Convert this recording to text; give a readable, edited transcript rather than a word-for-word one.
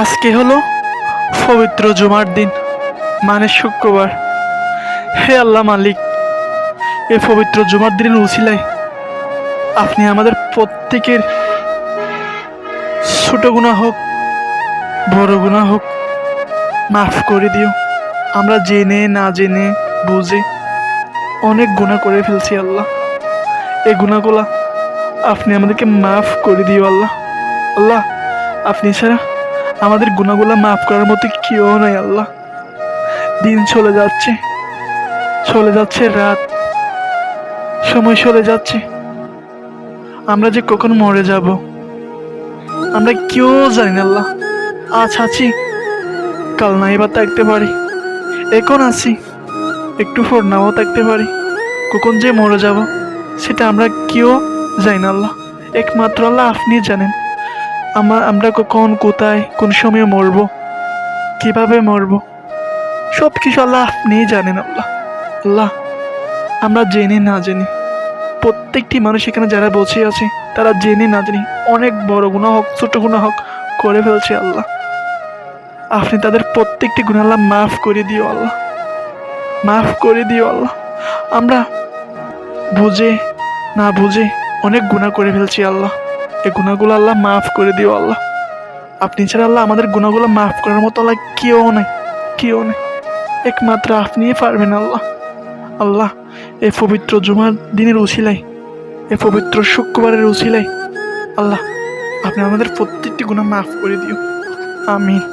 আজকে হলো পবিত্র জুমার দিন, মানে শুক্রবার। হে আল্লাহ মালিক, এই পবিত্র জুমার দিনের উসিলায় আপনি আমাদের প্রত্যেকের ছোট গুনাহ হোক বড় গুনাহ হোক মাফ করে দিও। আমরা জেনে না জেনে বুঝে অনেক গুনাহ করে ফেলছি আল্লাহ। এই গুনাহগুলা আপনি আমাদেরকে মাফ করে দিও আল্লাহ। আল্লাহ, আপনি ছাড়া আমাদের গুনাহগুলা মাফ করার মতো কেউ নাই আল্লাহ। দিন চলে যাচ্ছে, চলে যাচ্ছে রাত, সময় চলে যাচ্ছে। আমরা যে কখন মরে যাব আমরা কেউ জানি না আল্লাহ। আজ আছি, কাল নাই বা থাকতে পারি। এখন আছি, একটু পর নাও থাকতে পারি। কখন যে মরে যাব সেটা আমরা কেউ জানি না আল্লাহ। একমাত্র আল্লাহ আপনি জানেন আমরা কখন কোথায় কোন সময়ে মরবো, কিভাবে মরবো, সব কিছু আল্লাহ আপনিই জানেন আল্লাহ। আল্লাহ, আমরা জেনে না জেনে প্রত্যেকটি মানুষ এখানে যারা বসে আছে তারা জেনে না জেনে অনেক বড় গুনাহ হোক ছোট গুনাহ হোক করে ফেলছে আল্লাহ। আপনি তাদের প্রত্যেকটি গুনাহ আল্লাহ মাফ করে দিও আল্লাহ, মাফ করে দিও আল্লাহ। আমরা বুঝে না বুঝে অনেক গুনাহ করে ফেলছি আল্লাহ। এই গুনাহগুলো আল্লাহ মাফ করে দিও আল্লাহ। আপনি ছাড়া আল্লাহ আমাদের গুনাহগুলো মাফ করার মতো আল্লাহ কেউ নাই, কেউ নেই। একমাত্র আপনিই পারবেন আল্লাহ। আল্লাহ, এই পবিত্র জুমার দিনের উসিলায়, এই পবিত্র শুক্রবারের উসিলায় আল্লাহ আপনি আমাদের প্রত্যেকটি গুনাহ মাফ করে দিও। আমিন।